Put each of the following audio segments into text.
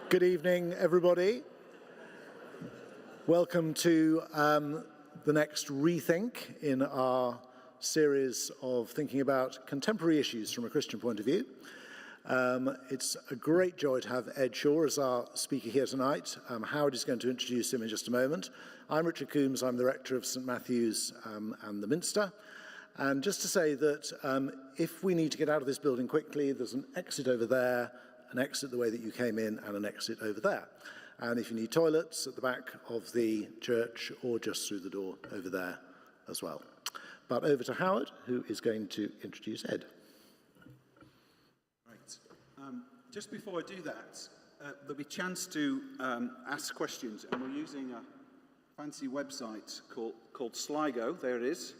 Good evening, everybody. Welcome to the next Rethink in our series of thinking about contemporary issues from a Christian point of view. It's a great joy to have Ed Shaw as our speaker here tonight. Howard is going to introduce him in just a moment. I'm Richard Coombs, I'm the rector of St Matthew's and the Minster. And just to say that if we need to get out of this building quickly, there's an exit over there, an exit the way that you came in, and an exit over there. And if you need toilets, at the back of the church or just through the door over there as well. But over to Howard, who is going to introduce Ed. Right. Just before I do that, there'll be a chance to ask questions, and we're using a fancy website called Sligo. There it is.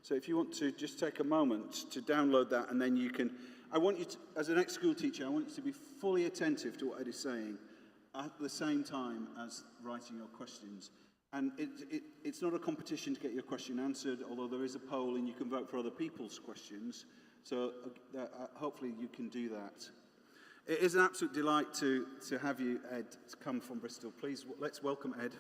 So if you want to just take a moment to download that, and then you can... I want you to, as an ex-school teacher, I want you to be fully attentive to what Ed is saying at the same time as writing your questions. And it's not a competition to get your question answered, although there is a poll and you can vote for other people's questions. So hopefully you can do that. It is an absolute delight to have you, Ed, to come from Bristol. Please, let's welcome Ed.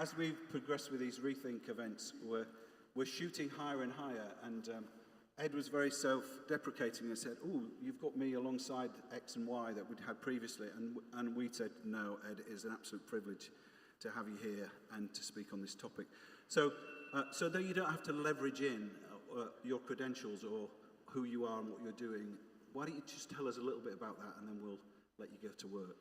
As we've progressed with these Rethink events, we're shooting higher and higher, and Ed was very self-deprecating and said, "Oh, you've got me alongside X and Y that we'd had previously," and we said, "No, Ed, it is an absolute privilege to have you here and to speak on this topic." So that you don't have to leverage in your credentials or who you are and what you're doing, why don't you just tell us a little bit about that, and then we'll let you go to work.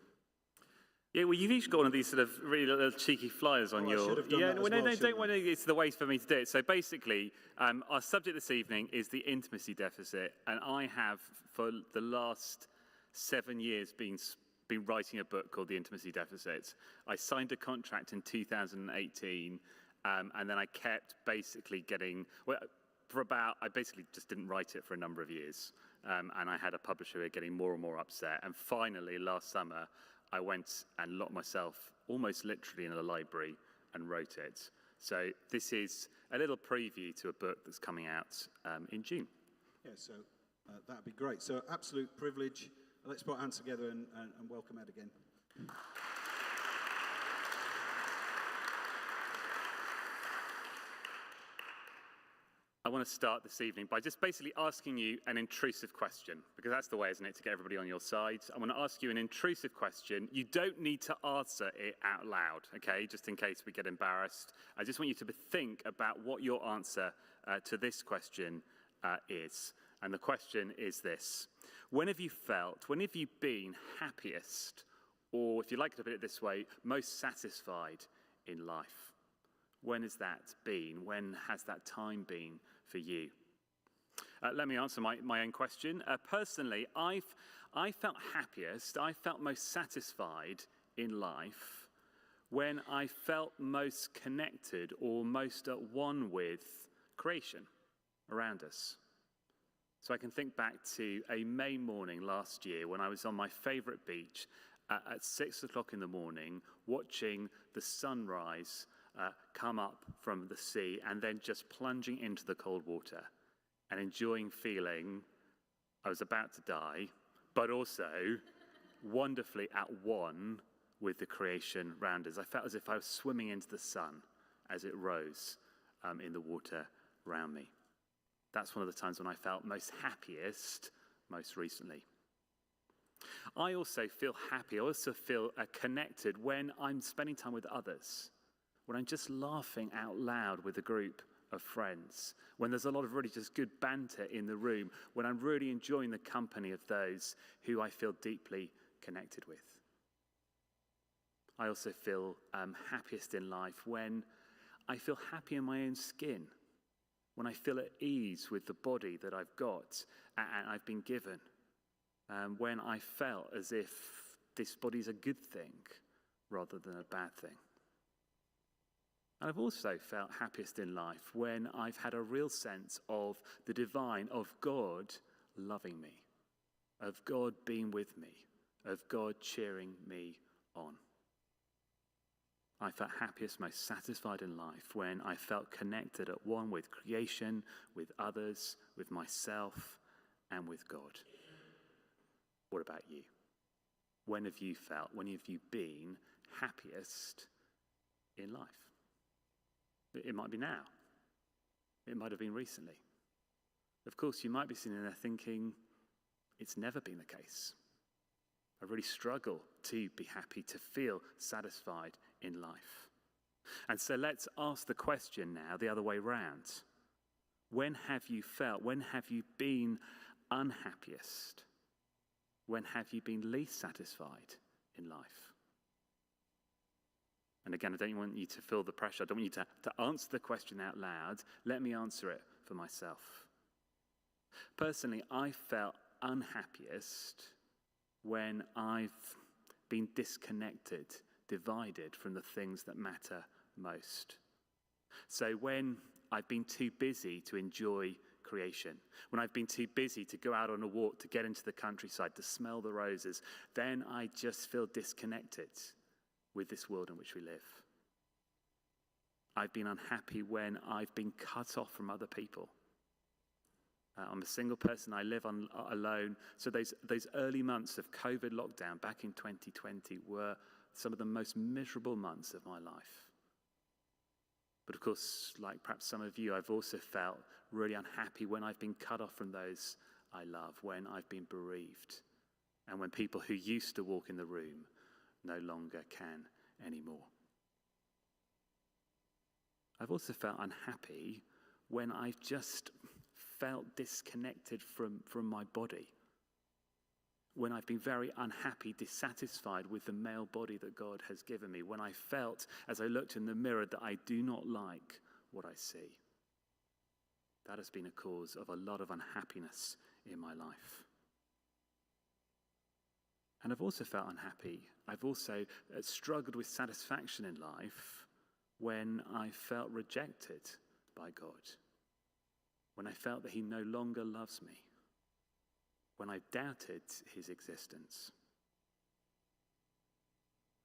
Yeah, well, you've each got one of these sort of really little cheeky flyers on your... I should have done that as well, don't worry, it's the way for me to do it. So basically, our subject this evening is the intimacy deficit, and I have, for the last 7 years, been writing a book called The Intimacy Deficit. I signed a contract in 2018, and then I kept basically getting... Well, I basically just didn't write it for a number of years, and I had a publisher who was getting more and more upset, and finally, last summer, I went and locked myself almost literally in a library and wrote it. So this is a little preview to a book that's coming out in June. Yeah, so that'd be great. So absolute privilege. Let's put our hands together and welcome Ed again. I want to start this evening by just basically asking you an intrusive question, because that's the way, isn't it, to get everybody on your side. I want to ask you an intrusive question. You don't need to answer it out loud, okay, just in case we get embarrassed. I just want you to think about what your answer to this question is. And the question is this: when have you been happiest, or if you like to put it this way, most satisfied in life? When has that been? When has that time been for you? Let me answer my own question. Personally, I felt happiest, I felt most satisfied in life when I felt most connected or most at one with creation around us. So I can think back to a May morning last year when I was on my favourite beach at 6 o'clock in the morning, watching the sunrise come up from the sea and then just plunging into the cold water and enjoying feeling I was about to die, but also wonderfully at one with the creation around us. I felt as if I was swimming into the sun as it rose in the water around me. That's one of the times when I felt most happiest most recently. I also feel happy, I also feel connected when I'm spending time with others, when I'm just laughing out loud with a group of friends, when there's a lot of really just good banter in the room, when I'm really enjoying the company of those who I feel deeply connected with. I also feel happiest in life when I feel happy in my own skin, when I feel at ease with the body that I've got and I've been given, when I felt as if this body's a good thing rather than a bad thing. And I've also felt happiest in life when I've had a real sense of the divine, of God loving me, of God being with me, of God cheering me on. I felt happiest, most satisfied in life when I felt connected at one with creation, with others, with myself, and with God. What about you? When have you been happiest in life? It might be now. It might have been recently. Of course, you might be sitting there thinking, it's never been the case. I really struggle to be happy, to feel satisfied in life. And so let's ask the question now the other way round. When have you been unhappiest? When have you been least satisfied in life? And again, I don't want you to feel the pressure. I don't want you to answer the question out loud. Let me answer it for myself. Personally, I felt unhappiest when I've been disconnected, divided from the things that matter most. So when I've been too busy to enjoy creation, when I've been too busy to go out on a walk, to get into the countryside, to smell the roses, then I just feel disconnected with this world in which we live. I've been unhappy when I've been cut off from other people. I'm a single person, I live alone. So those early months of COVID lockdown back in 2020 were some of the most miserable months of my life. But of course, like perhaps some of you, I've also felt really unhappy when I've been cut off from those I love, when I've been bereaved, and when people who used to walk in the room no longer can anymore. I've also felt unhappy when I've just felt disconnected from my body. When I've been very unhappy, dissatisfied with the male body that God has given me. When I felt, as I looked in the mirror, that I do not like what I see. That has been a cause of a lot of unhappiness in my life. And I've also felt unhappy. I've also struggled with satisfaction in life when I felt rejected by God. When I felt that he no longer loves me. When I doubted his existence.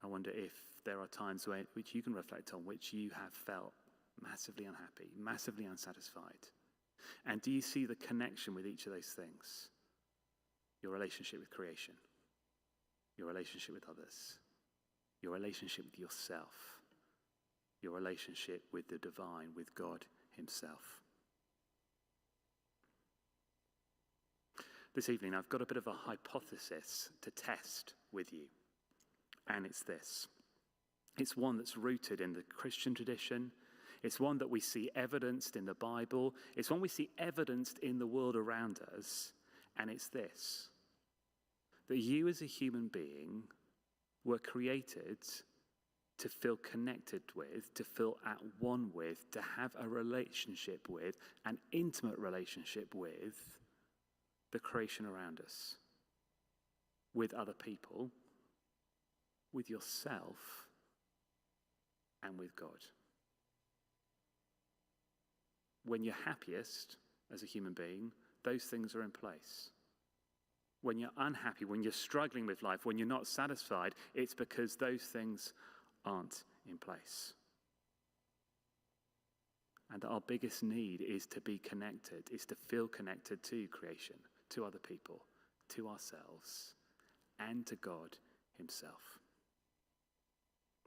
I wonder if there are times which you can reflect on, which you have felt massively unhappy, massively unsatisfied. And do you see the connection with each of those things? Your relationship with creation, your relationship with others, your relationship with yourself, your relationship with the divine, with God himself. This evening, I've got a bit of a hypothesis to test with you, and it's this. It's one that's rooted in the Christian tradition. It's one that we see evidenced in the Bible. It's one we see evidenced in the world around us, and it's this. That you as a human being were created to feel connected with, to feel at one with, to have a relationship with, an intimate relationship with the creation around us, with other people, with yourself, and with God. When you're happiest as a human being, those things are in place. When you're unhappy, when you're struggling with life, when you're not satisfied, it's because those things aren't in place. And our biggest need is to be connected, is to feel connected to creation, to other people, to ourselves, and to God himself.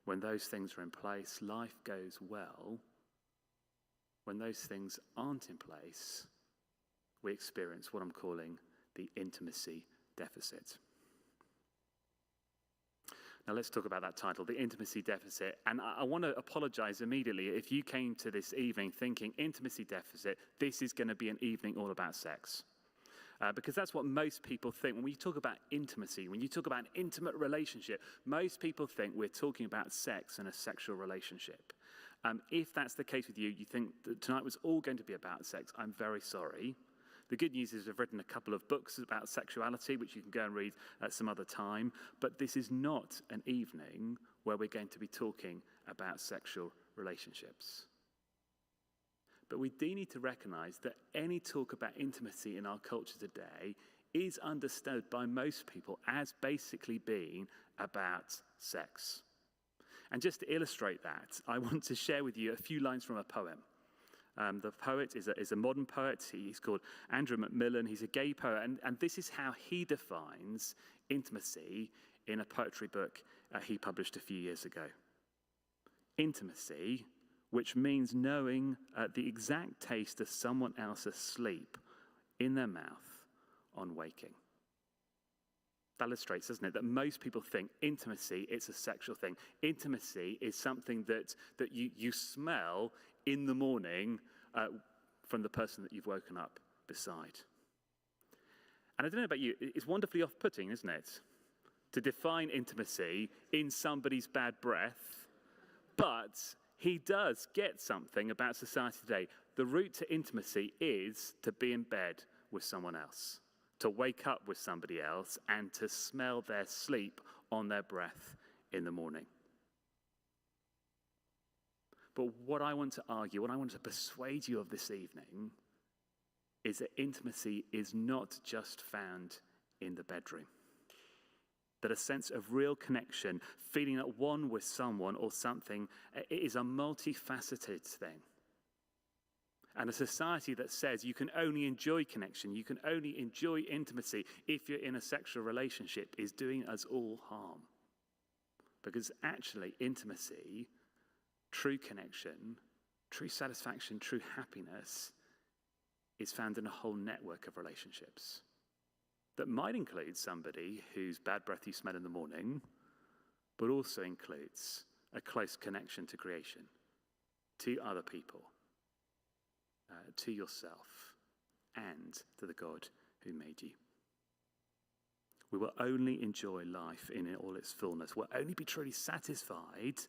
When those things are in place, life goes well. When those things aren't in place, we experience what I'm calling the intimacy deficit. Now let's talk about that title, the intimacy deficit. And I want to apologize immediately if you came to this evening thinking intimacy deficit, this is going to be an evening all about sex. Because that's what most people think. When we talk about intimacy, when you talk about an intimate relationship, most people think we're talking about sex and a sexual relationship. If that's the case with you, you think that tonight was all going to be about sex, I'm very sorry. The good news is I've written a couple of books about sexuality, which you can go and read at some other time. But this is not an evening where we're going to be talking about sexual relationships. But we do need to recognize that any talk about intimacy in our culture today is understood by most people as basically being about sex. And just to illustrate that, I want to share with you a few lines from a poem. The poet is a modern poet. He's called Andrew Macmillan. He's a gay poet. And this is how he defines intimacy in a poetry book he published a few years ago. Intimacy, which means knowing the exact taste of someone else asleep in their mouth on waking. That illustrates, doesn't it, that most people think intimacy, it's a sexual thing. Intimacy is something that you smell in the morning from the person that you've woken up beside. And I don't know about you, it's wonderfully off-putting, isn't it? To define intimacy in somebody's bad breath, but he does get something about society today. The route to intimacy is to be in bed with someone else, to wake up with somebody else, and to smell their sleep on their breath in the morning. But what I want to argue, what I want to persuade you of this evening, is that intimacy is not just found in the bedroom. That a sense of real connection, feeling at one with someone or something, it is a multifaceted thing. And a society that says you can only enjoy connection, you can only enjoy intimacy if you're in a sexual relationship is doing us all harm. Because actually, intimacy, true connection, true satisfaction, true happiness is found in a whole network of relationships that might include somebody whose bad breath you smell in the morning, but also includes a close connection to creation, to other people, to yourself, and to the God who made you. We will only enjoy life in all its fullness. We'll only be truly satisfied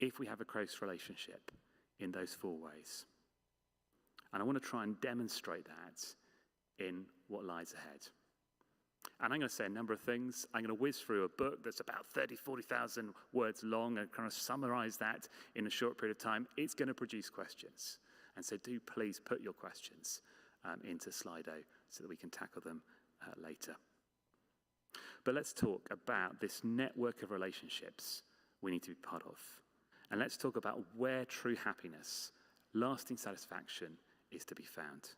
if we have a close relationship in those four ways. And I want to try and demonstrate that in what lies ahead. And I'm going to say a number of things. I'm going to whiz through a book that's about 40,000 words long and kind of summarize that in a short period of time. It's going to produce questions. And so do please put your questions into Slido so that we can tackle them later. But let's talk about this network of relationships we need to be part of. And let's talk about where true happiness, lasting satisfaction is to be found.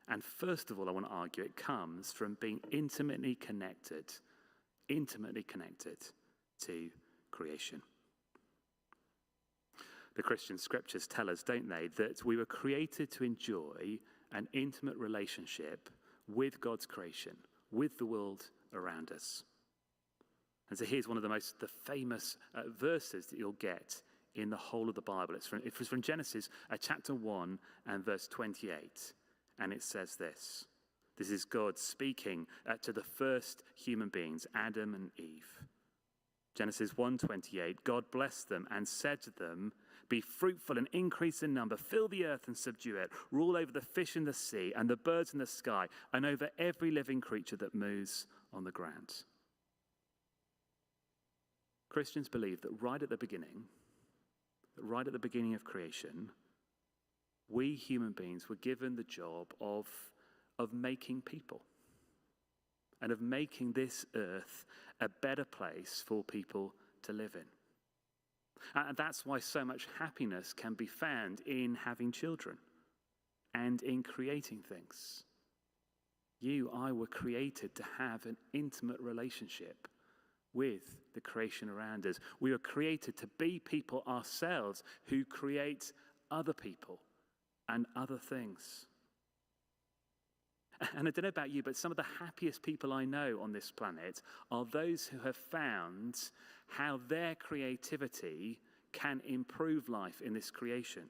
And first of all, I want to argue it comes from being intimately connected to creation. The Christian scriptures tell us, don't they, that we were created to enjoy an intimate relationship with God's creation, with the world around us. And so here's one of the famous verses that you'll get in the whole of the Bible. It was from Genesis chapter 1 and verse 28. And it says this. This is God speaking to the first human beings, Adam and Eve. Genesis 1:28, God blessed them and said to them, be fruitful and increase in number, fill the earth and subdue it, rule over the fish in the sea and the birds in the sky, and over every living creature that moves on the ground. Christians believe that right at the beginning of creation, we human beings were given the job of making people and of making this earth a better place for people to live in. And that's why so much happiness can be found in having children and in creating things. You, I were created to have an intimate relationship with the creation around us. We were created to be people ourselves who create other people and other things. And I don't know about you, but some of the happiest people I know on this planet are those who have found how their creativity can improve life in this creation.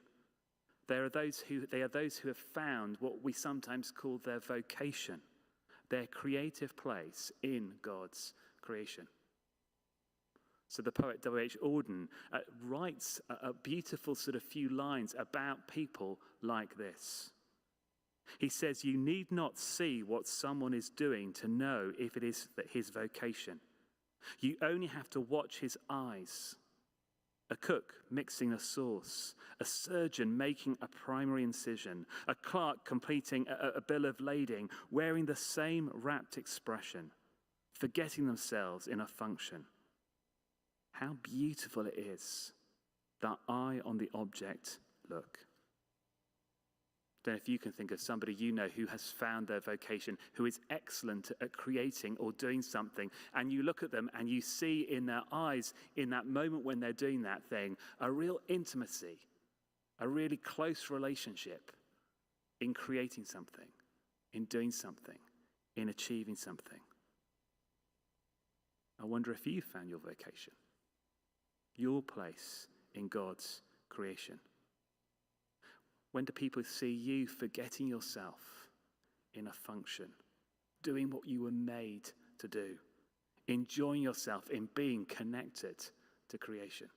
They are those who have found what we sometimes call their vocation, their creative place in God's creation. So the poet W.H. Auden writes a beautiful sort of few lines about people like this. He says, you need not see what someone is doing to know if it is his vocation. You only have to watch his eyes. A cook mixing a sauce, a surgeon making a primary incision, a clerk completing a bill of lading, wearing the same rapt expression, forgetting themselves in a function. How beautiful it is that eye on the object look. Don't know if you can think of somebody you know who has found their vocation, who is excellent at creating or doing something, and you look at them and you see in their eyes, in that moment when they're doing that thing, a real intimacy, a really close relationship in creating something, in doing something, in achieving something. I wonder if you found your vocation, your place in God's creation. When do people see you forgetting yourself in a function, doing what you were made to do, enjoying yourself in being connected to creation?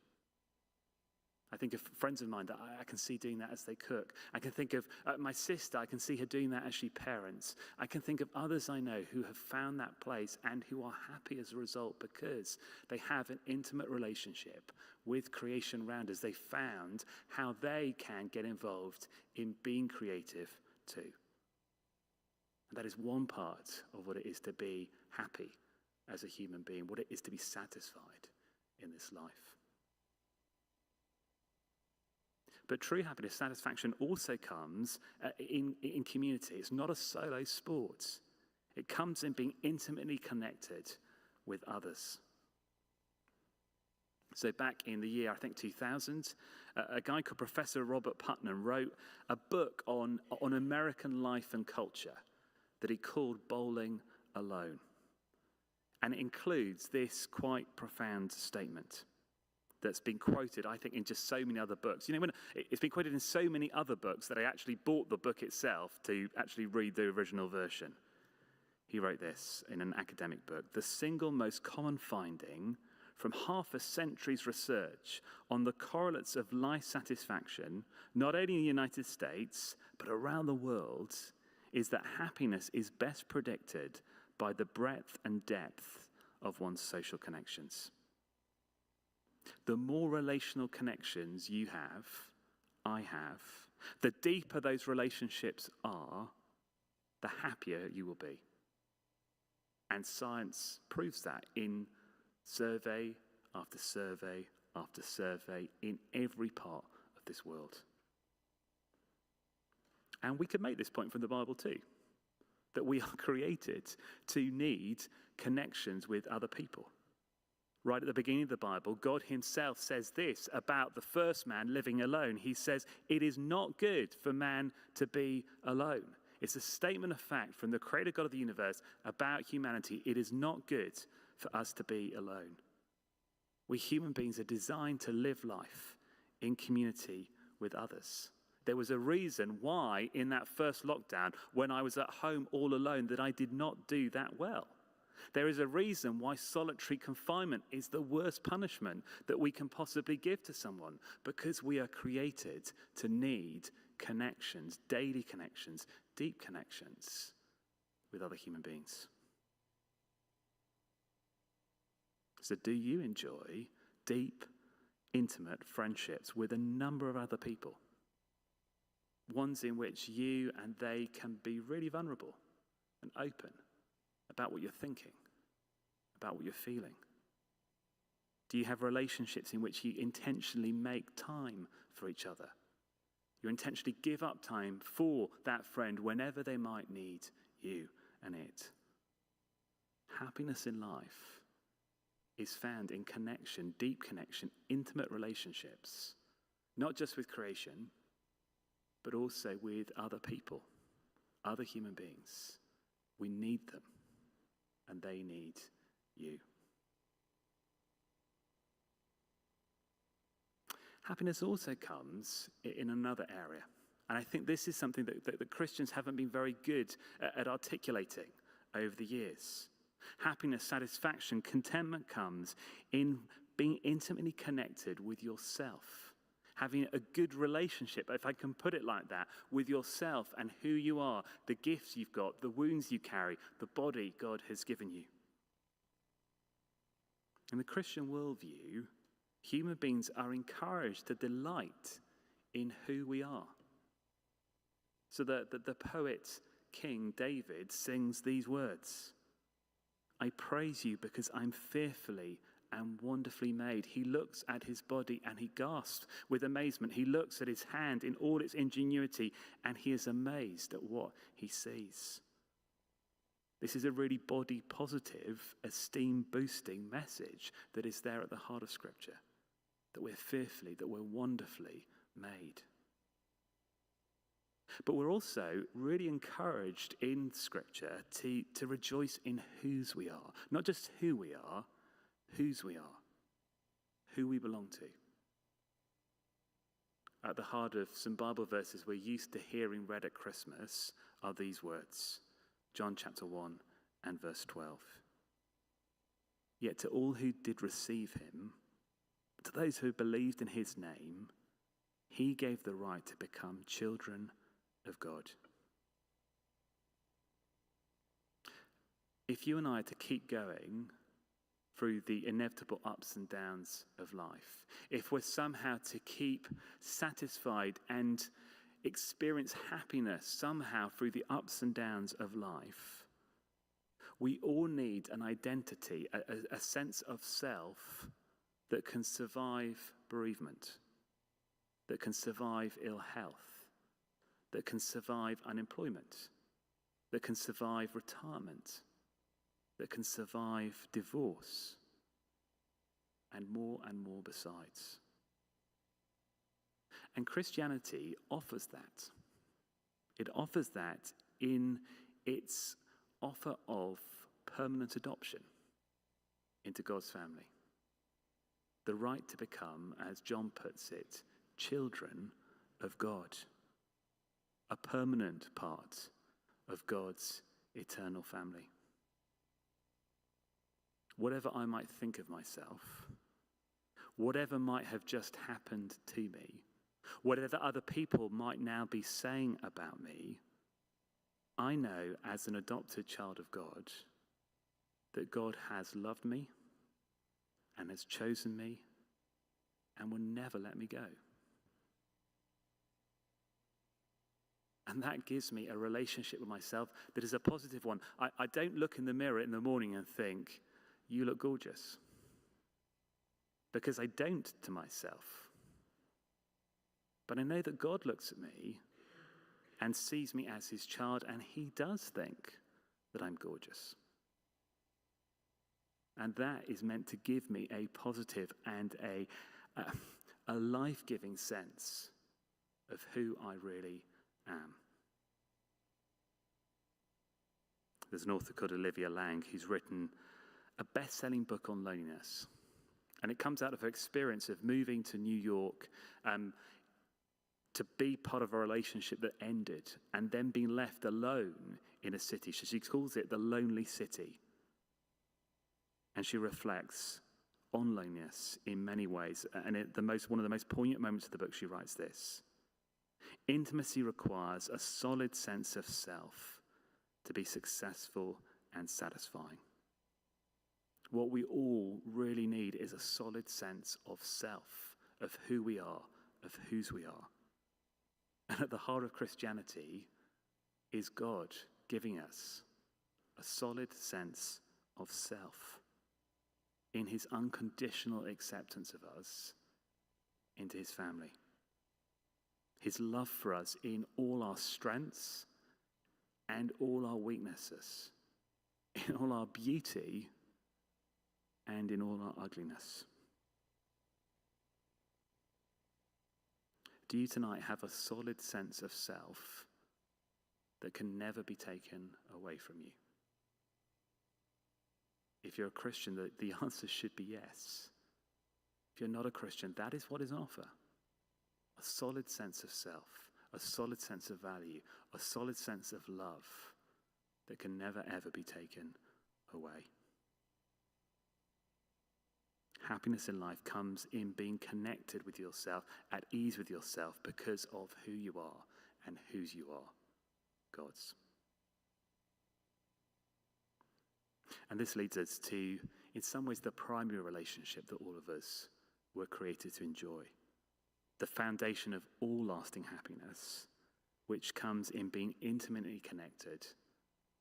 I think of friends of mine that I can see doing that as they cook. I can think of my sister, I can see her doing that as she parents. I can think of others I know who have found that place and who are happy as a result because they have an intimate relationship with creation around us. They found how they can get involved in being creative too. And that is one part of what it is to be happy as a human being, what it is to be satisfied in this life. But true happiness, satisfaction also comes in community. It's not a solo sport. It comes in being intimately connected with others. So back in the year, I think 2000, a guy called Professor Robert Putnam wrote a book on American life and culture that he called Bowling Alone. And it includes this quite profound statement that's been quoted, I think, in just so many other books. You know, when it's been quoted in so many other books that I actually bought the book itself to actually read the original version. He wrote this in an academic book: "The single most common finding from half a century's research on the correlates of life satisfaction, not only in the United States, but around the world, is that happiness is best predicted by the breadth and depth of one's social connections." The more relational connections you have, I have, the deeper those relationships are, the happier you will be. And science proves that in survey after survey after survey in every part of this world. And we could make this point from the Bible too, that we are created to need connections with other people. Right at the beginning of the Bible, God himself says this about the first man living alone. He says, "It is not good for man to be alone." It's a statement of fact from the creator God of the universe about humanity. It is not good for us to be alone. We human beings are designed to live life in community with others. There was a reason why in that first lockdown, when I was at home all alone, that I did not do that well. There is a reason why solitary confinement is the worst punishment that we can possibly give to someone, because we are created to need connections, daily connections, deep connections with other human beings. So do you enjoy deep, intimate friendships with a number of other people? Ones in which you and they can be really vulnerable and open about what you're thinking, about what you're feeling? Do you have relationships in which you intentionally make time for each other? You intentionally give up time for that friend whenever they might need you and it. Happiness in life is found in connection, deep connection, intimate relationships, not just with creation, but also with other people, other human beings. We need them, and they need you. Happiness also comes in another area. And I think this is something that Christians haven't been very good at articulating over the years. Happiness, satisfaction, contentment comes in being intimately connected with yourself. Having a good relationship, if I can put it like that, with yourself and who you are, the gifts you've got, the wounds you carry, the body God has given you. In the Christian worldview, human beings are encouraged to delight in who we are. So that the poet King David sings these words: "I praise you because I'm fearfully and wonderfully made. He looks at his body and he gasps with amazement. He looks at his hand in all its ingenuity and he is amazed at what he sees. This is a really body positive, esteem boosting message that is there at the heart of Scripture. That we're fearfully, that we're wonderfully made. But we're also really encouraged in Scripture to rejoice in whose we are. Not just who we are, whose we are. Who we belong to. At the heart of some Bible verses we're used to hearing read at Christmas are these words. John chapter 1 and verse 12. Yet to all who did receive him, to those who believed in his name, he gave the right to become children of God. If you and I are to keep going through the inevitable ups and downs of life, if we're somehow to keep satisfied and experience happiness somehow through the ups and downs of life, we all need an identity, a sense of self that can survive bereavement, that can survive ill health, that can survive unemployment, that can survive retirement, that can survive divorce, and more besides. And Christianity offers that. It offers that in its offer of permanent adoption into God's family. The right to become, as John puts it, children of God. A permanent part of God's eternal family. Whatever I might think of myself, whatever might have just happened to me, whatever other people might now be saying about me, I know as an adopted child of God that God has loved me and has chosen me and will never let me go. And that gives me a relationship with myself that is a positive one. I don't look in the mirror in the morning and think, you look gorgeous. Because I don't to myself. But I know that God looks at me and sees me as his child, and he does think that I'm gorgeous. And that is meant to give me a positive and a life-giving sense of who I really am. There's an author called Olivia Lang who's written a best-selling book on loneliness. And it comes out of her experience of moving to New York to be part of a relationship that ended and then being left alone in a city. So she calls it the lonely city. And she reflects on loneliness in many ways. And one of the most poignant moments of the book, she writes this. Intimacy requires a solid sense of self to be successful and satisfying. What we all really need is a solid sense of self, of who we are, of whose we are. And at the heart of Christianity is God giving us a solid sense of self in his unconditional acceptance of us into his family. His love for us in all our strengths and all our weaknesses, in all our beauty and in all our ugliness. Do you tonight have a solid sense of self that can never be taken away from you? If you're a Christian, the answer should be yes. If you're not a Christian, that is what is on offer. A solid sense of self, a solid sense of value, a solid sense of love that can never ever be taken away. Happiness in life comes in being connected with yourself, at ease with yourself, because of who you are and whose you are, God's. And this leads us to, in some ways, the primary relationship that all of us were created to enjoy. The foundation of all lasting happiness, which comes in being intimately connected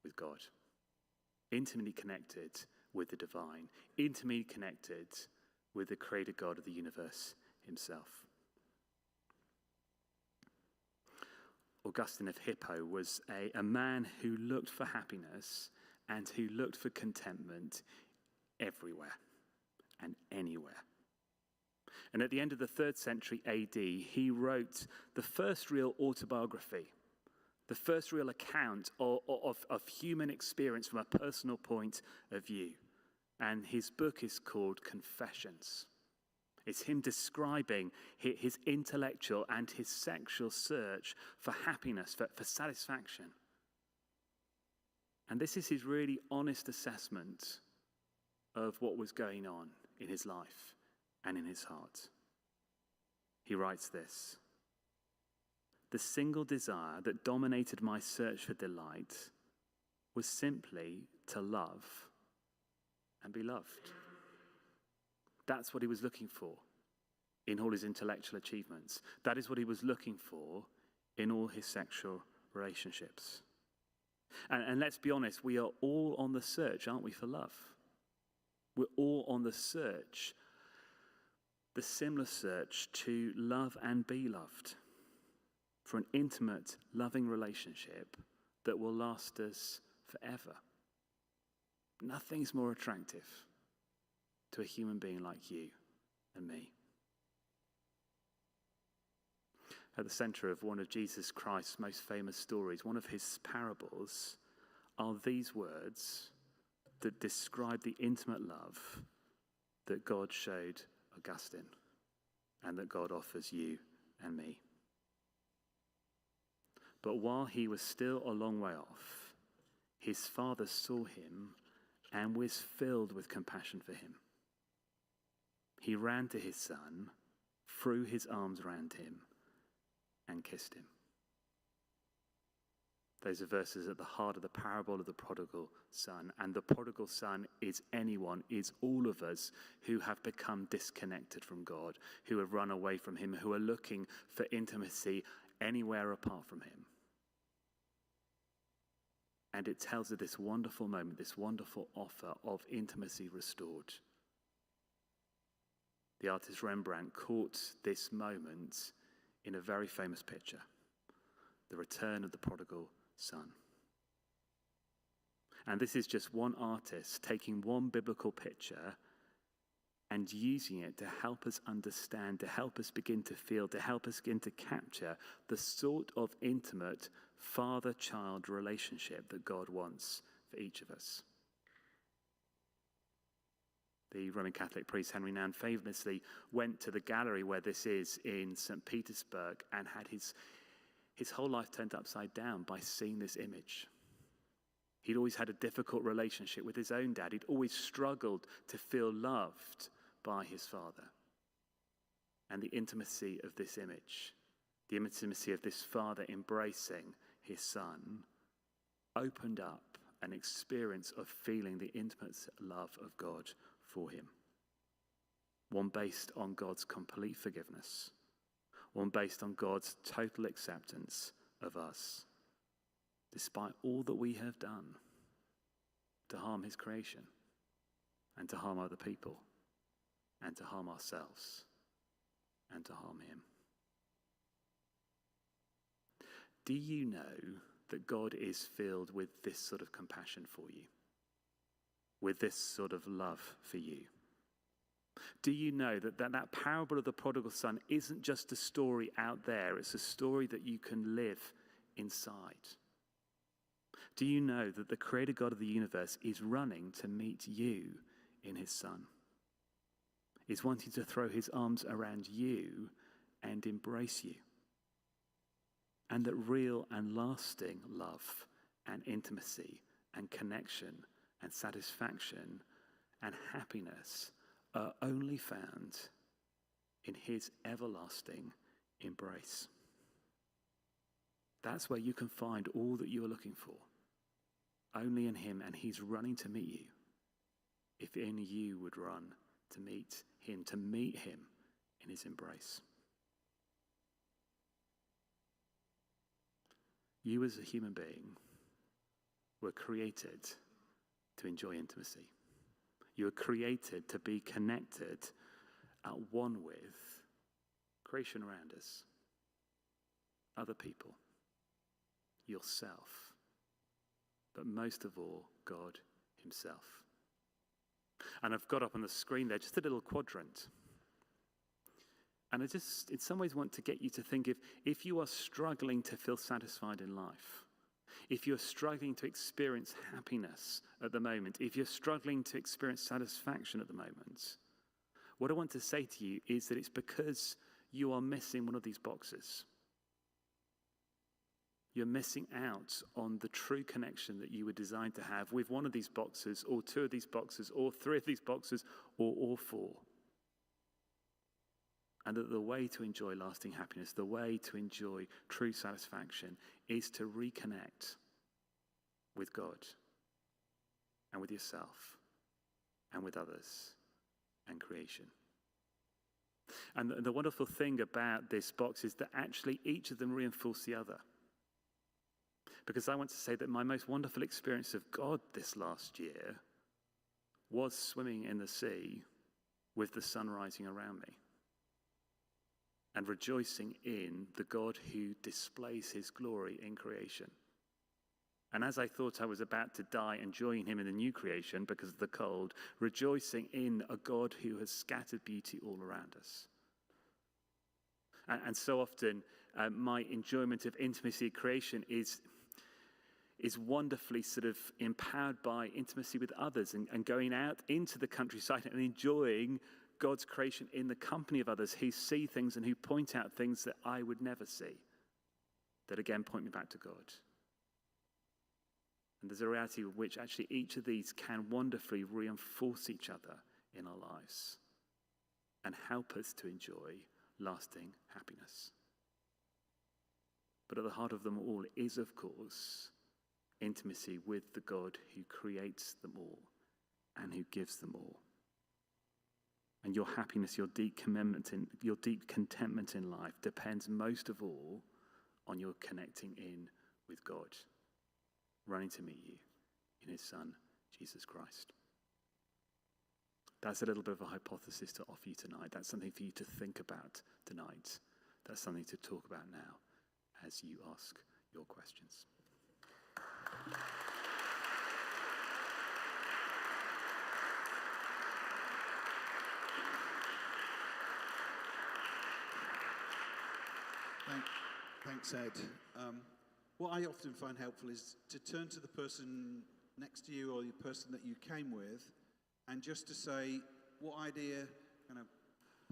with God. Intimately connected with the divine, intimately connected with the creator God of the universe himself. Augustine of Hippo was a man who looked for happiness and who looked for contentment everywhere and anywhere. And at the end of the 3rd century AD, he wrote the first real autobiography, the first real account of human experience from a personal point of view. And his book is called Confessions. It's him describing his intellectual and his sexual search for happiness, for satisfaction. And this is his really honest assessment of what was going on in his life and in his heart. He writes this: "The single desire that dominated my search for delight was simply to love and be loved." That's what he was looking for in all his intellectual achievements. That is what he was looking for in all his sexual relationships. And let's be honest, we are all on the search, aren't we, for love? We're all on the search, the similar search to love and be loved, for an intimate, loving relationship that will last us forever. Nothing's more attractive to a human being like you and me. At the center of one of Jesus Christ's most famous stories, one of his parables, are these words that describe the intimate love that God showed Augustine and that God offers you and me. "But while he was still a long way off, his father saw him and was filled with compassion for him. He ran to his son, threw his arms around him, and kissed him." Those are verses at the heart of the parable of the prodigal son. And the prodigal son is anyone, is all of us who have become disconnected from God, who have run away from him, who are looking for intimacy anywhere apart from him. And it tells of this wonderful moment, this wonderful offer of intimacy restored. The artist Rembrandt caught this moment in a very famous picture, the return of the prodigal son. And this is just one artist taking one biblical picture and using it to help us understand, to help us begin to feel, to help us begin to capture the sort of intimate father-child relationship that God wants for each of us. The Roman Catholic priest Henry Nouwen famously went to the gallery where this is in St. Petersburg and had his whole life turned upside down by seeing this image. He'd always had a difficult relationship with his own dad. He'd always struggled to feel loved by his father. And the intimacy of this image, the intimacy of this father embracing his son, opened up an experience of feeling the intimate love of God for him. One based on God's complete forgiveness. One based on God's total acceptance of us, despite all that we have done to harm his creation and to harm other people and to harm ourselves and to harm him. Do you know that God is filled with this sort of compassion for you? With this sort of love for you? Do you know that parable of the prodigal son isn't just a story out there, it's a story that you can live inside? Do you know that the creator God of the universe is running to meet you in his son? Is wanting to throw his arms around you and embrace you? And that real and lasting love and intimacy and connection and satisfaction and happiness are only found in his everlasting embrace. That's where you can find all that you are looking for. Only in him, and he's running to meet you. If only you would run to meet him in his embrace. You as a human being were created to enjoy intimacy. You were created to be connected at one with creation around us, other people, yourself, but most of all, God himself. And I've got up on the screen there just a little quadrant. And I just, in some ways, want to get you to think if you are struggling to feel satisfied in life, if you're struggling to experience happiness at the moment, if you're struggling to experience satisfaction at the moment, what I want to say to you is that it's because you are missing one of these boxes. You're missing out on the true connection that you were designed to have with one of these boxes, or two of these boxes, or three of these boxes, or all four. And that the way to enjoy lasting happiness, the way to enjoy true satisfaction, is to reconnect with God and with yourself and with others and creation. And the wonderful thing about this box is that actually each of them reinforce the other. Because I want to say that my most wonderful experience of God this last year was swimming in the sea with the sun rising around me and rejoicing in the God who displays his glory in creation. And as I thought I was about to die and join him in the new creation because of the cold, rejoicing in a God who has scattered beauty all around us. And so often, my enjoyment of intimacy in creation is wonderfully sort of empowered by intimacy with others and going out into the countryside and enjoying God's creation in the company of others who see things and who point out things that I would never see, that again point me back to God. And there's a reality in which actually each of these can wonderfully reinforce each other in our lives and help us to enjoy lasting happiness. But at the heart of them all is, of course, intimacy with the God who creates them all and who gives them all. And your happiness, your deep contentment in life depends most of all on your connecting in with God, running to meet you in his Son, Jesus Christ. That's a little bit of a hypothesis to offer you tonight. That's something for you to think about tonight. That's something to talk about now as you ask your questions. Thanks, Ed. What I often find helpful is to turn to the person next to you or the person that you came with and just to say, what idea kind of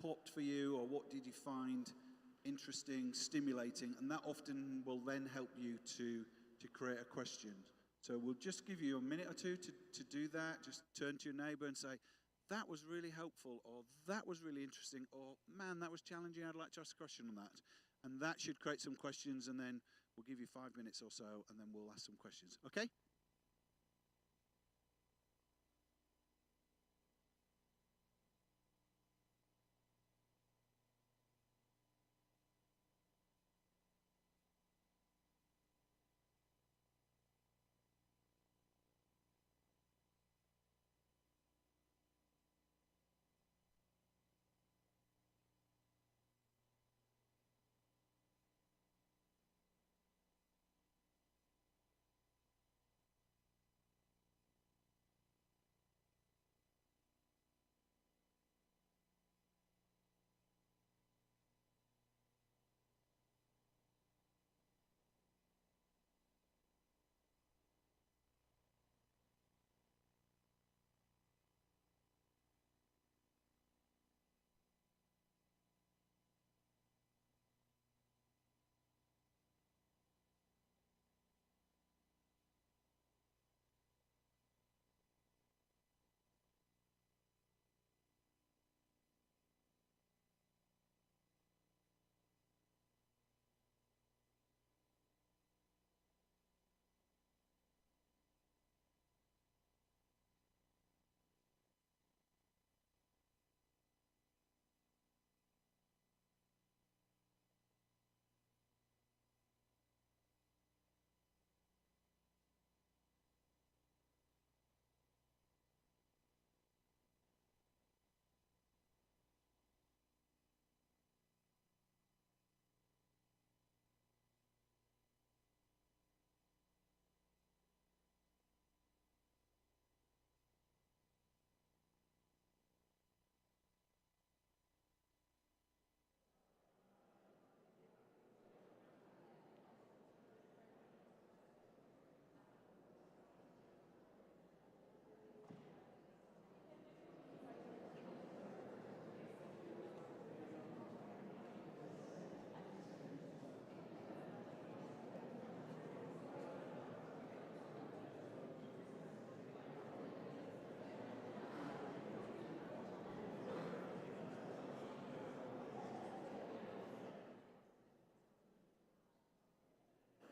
popped for you, or what did you find interesting, stimulating, and that often will then help you to create a question. So we'll just give you a minute or two to do that. Just turn to your neighbour and say, that was really helpful, or that was really interesting, or man, that was challenging, I'd like to ask a question on that. And that should create some questions, and then we'll give you 5 minutes or so, and then we'll ask some questions. Okay?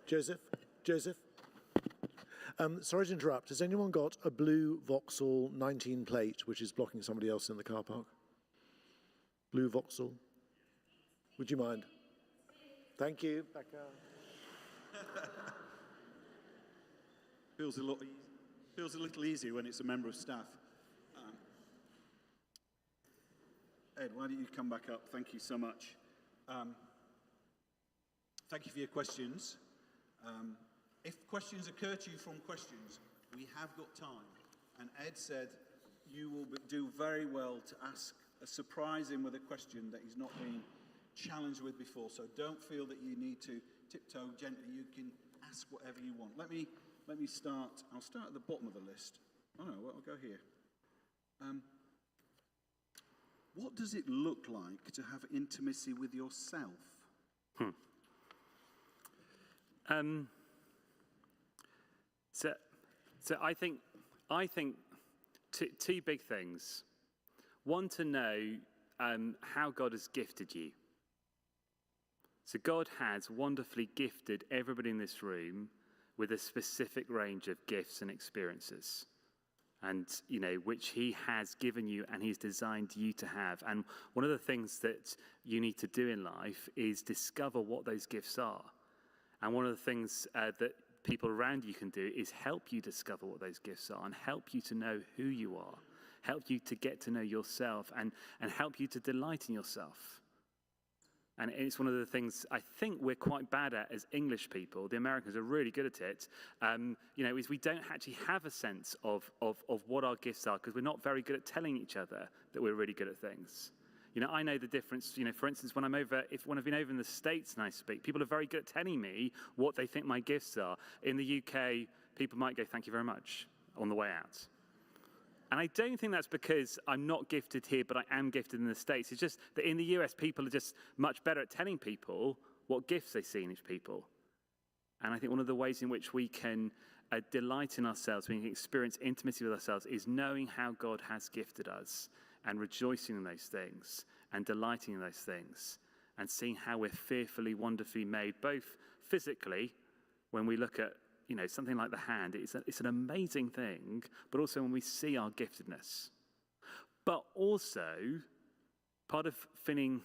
Joseph? Joseph? Sorry to interrupt. Has anyone got a blue Vauxhall 19 plate which is blocking somebody else in the car park? Blue Vauxhall? Would you mind? Thank you. Becca. Feels a little easier when it's a member of staff. Ed, why don't you come back up? Thank you so much. Thank you for your questions. If questions occur to you from questions, we have got time. And Ed said you will do very well to surprise him with a question that he's not been challenged with before. So don't feel that you need to tiptoe gently. You can ask whatever you want. Let me start. I'll start at the bottom of the list. Oh no, I'll go here. What does it look like to have intimacy with yourself? So I think two big things. One, to know how God has gifted you. So God has wonderfully gifted everybody in this room with a specific range of gifts and experiences, and which he has given you and he's designed you to have. And one of the things that you need to do in life is discover what those gifts are. And one of the things that people around you can do is help you discover what those gifts are and help you to know who you are, help you to get to know yourself, and help you to delight in yourself. And it's one of the things I think we're quite bad at as English people. The Americans are really good at it. Is we don't actually have a sense of what our gifts are because we're not very good at telling each other that we're really good at things. I know the difference. For instance, when I've been over in the States and I speak, people are very good at telling me what they think my gifts are. In the UK, people might go, "Thank you very much," on the way out. And I don't think that's because I'm not gifted here, but I am gifted in the States. It's just that in the US, people are just much better at telling people what gifts they see in each people. And I think one of the ways in which we can delight in ourselves, we can experience intimacy with ourselves, is knowing how God has gifted us and rejoicing in those things and delighting in those things and seeing how we're fearfully, wonderfully made, both physically, when we look at something like the hand, it's an amazing thing, but also when we see our giftedness. But also, part of feeling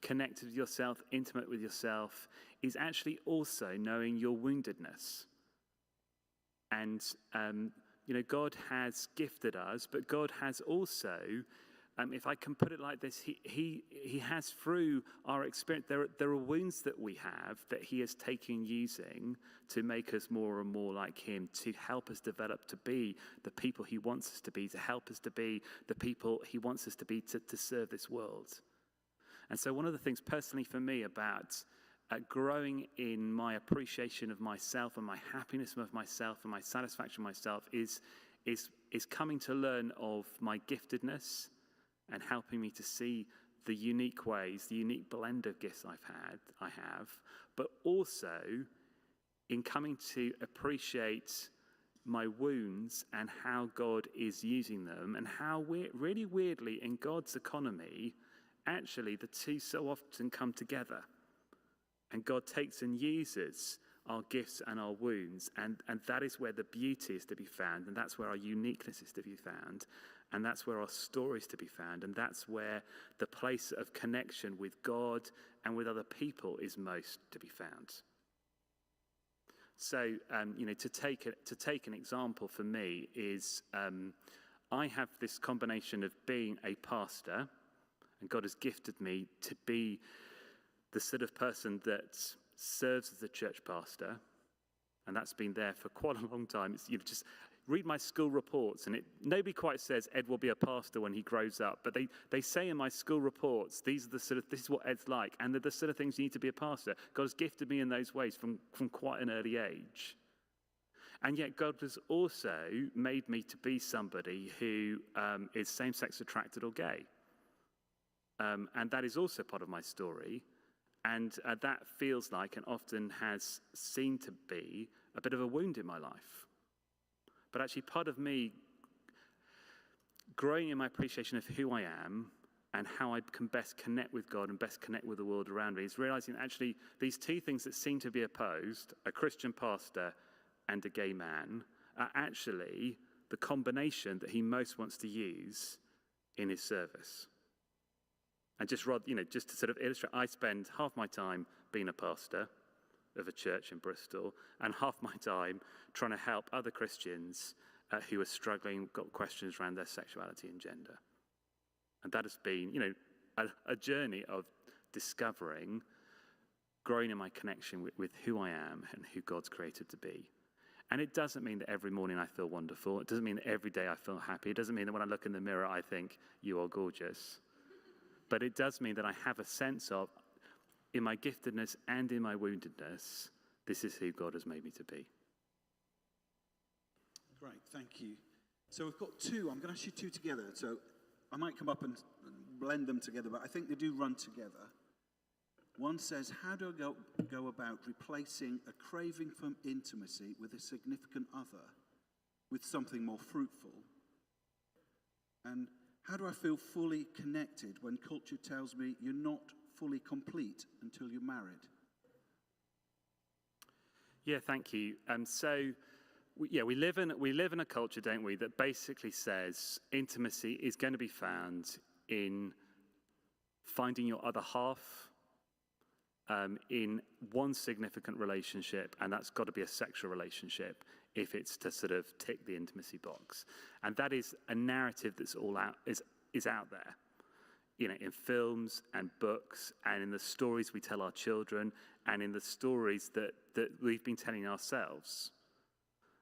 connected with yourself, intimate with yourself, is actually also knowing your woundedness. And, God has gifted us, but God has also, if I can put it like this, he has, through our experience, there are wounds that we have that he has taken using to make us more and more like him, to help us develop to be the people he wants us to be, to help us to be the people he wants us to be, to serve this world. And so one of the things personally for me about growing in my appreciation of myself and my happiness of myself and my satisfaction of myself is coming to learn of my giftedness and helping me to see the unique ways, the unique blend of gifts I have, but also in coming to appreciate my wounds and how God is using them, and how really weirdly in God's economy, actually the two so often come together. And God takes and uses our gifts and our wounds, and that is where the beauty is to be found, and that's where our uniqueness is to be found, and that's where our story is to be found, and that's where the place of connection with God and with other people is most to be found. So, to take an example for me is I have this combination of being a pastor, and God has gifted me to be the sort of person that serves as a church pastor, and that's been there for quite a long time. It's, just read my school reports, and nobody quite says Ed will be a pastor when he grows up, but they say in my school reports, this is what Ed's like, and they're the sort of things you need to be a pastor. God has gifted me in those ways from quite an early age. And yet God has also made me to be somebody who is same-sex attracted or gay. And that is also part of my story. And that feels like, and often has seemed to be, a bit of a wound in my life. But actually part of me growing in my appreciation of who I am and how I can best connect with God and best connect with the world around me. Is realizing that actually these two things that seem to be opposed, a Christian pastor and a gay man, are actually the combination that he most wants to use in his service. And just to sort of illustrate, I spend half my time being a pastor of a church in Bristol and half my time trying to help other Christians who are struggling, got questions around their sexuality and gender. And that has been, a journey of discovering, growing in my connection with who I am and who God's created to be. And it doesn't mean that every morning I feel wonderful. It doesn't mean that every day I feel happy. It doesn't mean that when I look in the mirror I think, you are gorgeous. But it does mean that I have a sense of, in my giftedness and in my woundedness, this is who God has made me to be. Great, thank you. So we've got two. I'm going to ask you two together. So I might come up and blend them together, but I think they do run together. One says, how do I go about replacing a craving for intimacy with a significant other with something more fruitful? And how do I feel fully connected when culture tells me you're not fully complete until you're married? Yeah, thank you. We live in a culture, don't we, that basically says intimacy is going to be found in finding your other half in one significant relationship, and that's got to be a sexual relationship if it's to sort of tick the intimacy box. And that is a narrative that's all out is out there, in films and books and in the stories we tell our children and in the stories that we've been telling ourselves.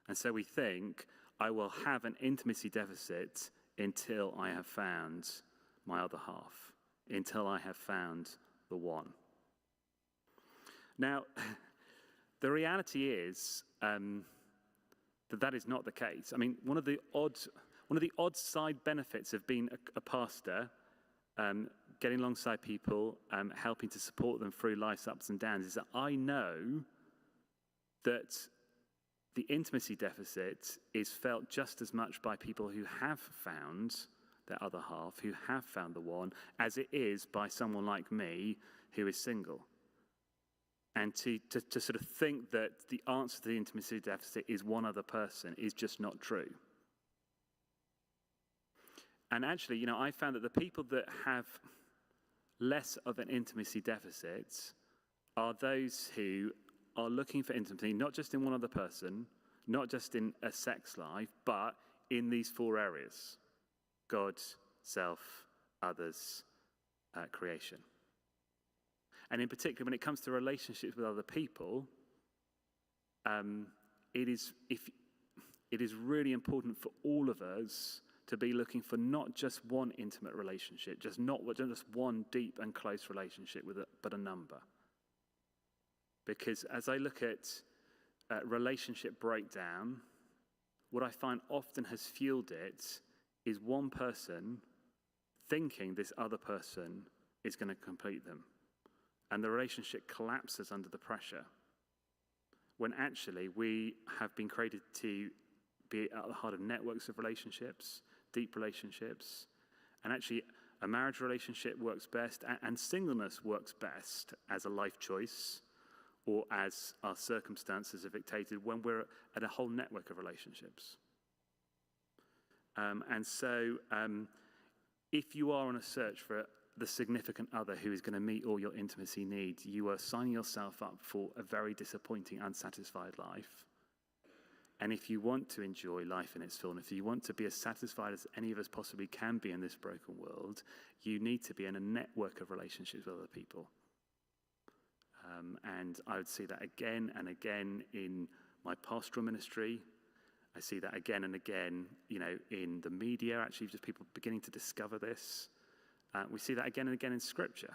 And so we think, I will have an intimacy deficit until I have found my other half, until I have found the one. Now, the reality is that is not the case. I mean, one of the odd side benefits of being a pastor, getting alongside people, helping to support them through life's ups and downs, is that I know that the intimacy deficit is felt just as much by people who have found their other half, who have found the one, as it is by someone like me who is single. And to sort of think that the answer to the intimacy deficit is one other person is just not true. And actually, I found that the people that have less of an intimacy deficit are those who are looking for intimacy, not just in one other person, not just in a sex life, but in these four areas: God, self, others, creation. And in particular, when it comes to relationships with other people, it is really important for all of us to be looking for not just one intimate relationship, just one deep and close relationship with it, but a number. Because as I look at relationship breakdown, what I find often has fueled it is one person thinking this other person is going to complete them. And the relationship collapses under the pressure, when actually we have been created to be at the heart of networks of relationships, deep relationships. And actually, a marriage relationship works best, and singleness works best as a life choice, or as our circumstances have dictated, when we're at a whole network of relationships. If you are on a search for the significant other who is going to meet all your intimacy needs, you are signing yourself up for a very disappointing, unsatisfied life. And if you want to enjoy life in its fullness, if you want to be as satisfied as any of us possibly can be in this broken world, you need to be in a network of relationships with other people. And I would see that again and again in my pastoral ministry. I see that again and again, in the media, actually, just people beginning to discover this. We see that again and again in Scripture.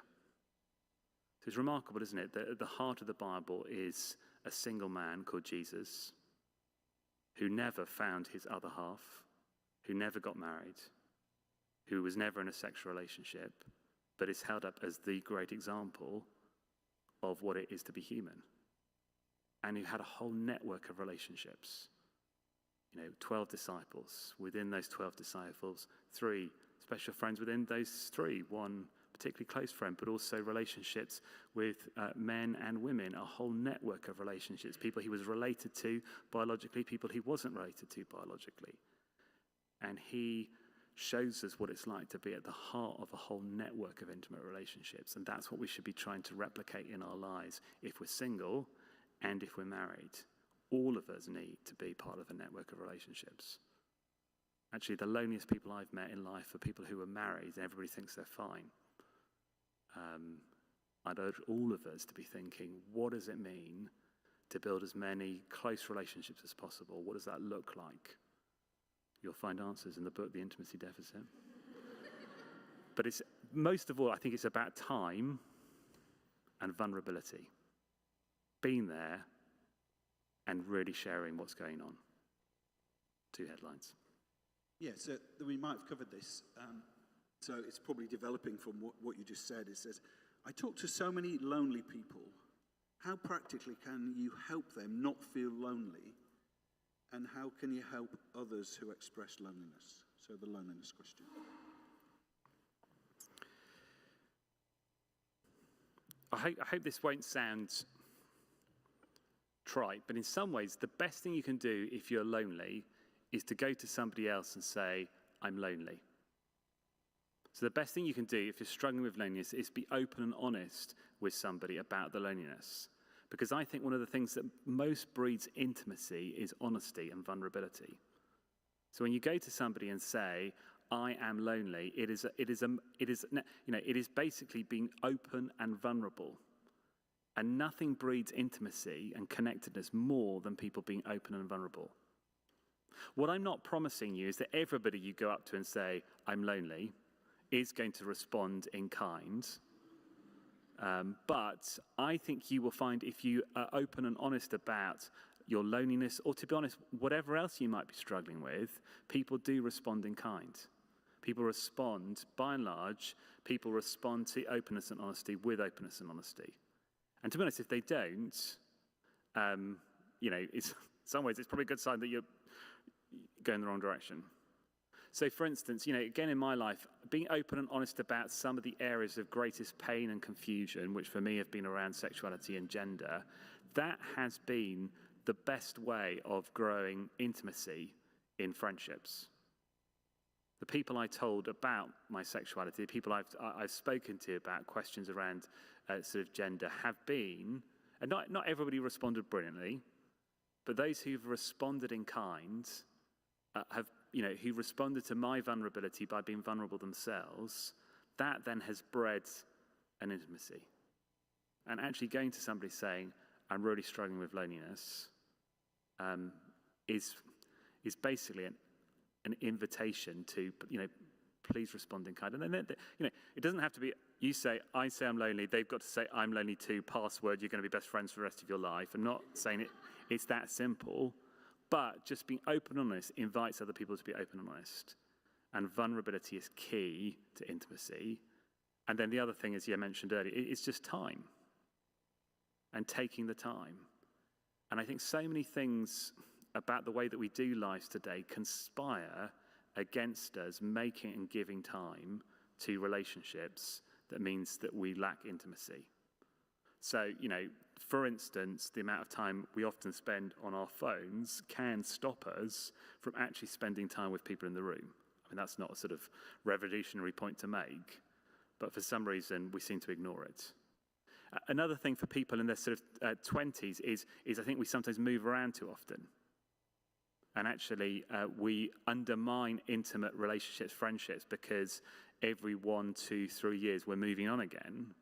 So it's remarkable, isn't it, that at the heart of the Bible is a single man called Jesus, who never found his other half, who never got married, who was never in a sexual relationship, but is held up as the great example of what it is to be human, and who had a whole network of relationships. 12 disciples. Within those 12 disciples, 3 special friends within those three. One particularly close friend, but also relationships with men and women, a whole network of relationships, people he was related to biologically, people he wasn't related to biologically. And he shows us what it's like to be at the heart of a whole network of intimate relationships. And that's what we should be trying to replicate in our lives if we're single and if we're married. All of us need to be part of a network of relationships. Actually, the loneliest people I've met in life are people who are married and everybody thinks they're fine. I'd urge all of us to be thinking, what does it mean to build as many close relationships as possible? What does that look like? You'll find answers in the book, The Intimacy Deficit. But it's most of all, I think it's about time and vulnerability. Being there and really sharing what's going on. 2 headlines. Yeah, so we might have covered this. So it's probably developing from what you just said. It says, I talk to so many lonely people. How practically can you help them not feel lonely? And how can you help others who express loneliness? So the loneliness question. I hope this won't sound trite, but in some ways, the best thing you can do if you're lonely is to go to somebody else and say, I'm lonely. So the best thing you can do if you're struggling with loneliness is be open and honest with somebody about the loneliness. Because I think one of the things that most breeds intimacy is honesty and vulnerability. So when you go to somebody and say, I am lonely, it is basically being open and vulnerable. And nothing breeds intimacy and connectedness more than people being open and vulnerable. What I'm not promising you is that everybody you go up to and say, I'm lonely, is going to respond in kind. But I think you will find if you are open and honest about your loneliness, or to be honest, whatever else you might be struggling with, people do respond in kind. People respond, by and large, people respond to openness and honesty with openness and honesty. And to be honest, if they don't, in some ways it's probably a good sign that you're going the wrong direction. So for instance, again in my life, being open and honest about some of the areas of greatest pain and confusion, which for me have been around sexuality and gender, that has been the best way of growing intimacy in friendships. The people I told about my sexuality, the people I've spoken to about questions around sort of gender have been, and not everybody responded brilliantly, but those who've responded in kind who responded to my vulnerability by being vulnerable themselves, that then has bred an intimacy. And actually going to somebody saying, I'm really struggling with loneliness, is basically an invitation to, please respond in kind. And then, it doesn't have to be, you say, I say I'm lonely, they've got to say, I'm lonely too, password, you're going to be best friends for the rest of your life. I'm not saying it's that simple. But just being open and honest invites other people to be open and honest. And vulnerability is key to intimacy. And then the other thing, as you mentioned earlier, it's just time. And taking the time. And I think so many things about the way that we do lives today conspire against us making and giving time to relationships that means that we lack intimacy. So, for instance, the amount of time we often spend on our phones can stop us from actually spending time with people in the room. I mean, that's not a sort of revolutionary point to make, but for some reason we seem to ignore it. Another thing for people in their sort of 20s is I think we sometimes move around too often. And actually, we undermine intimate relationships, friendships, because every 1, 2, 3 years we're moving on again.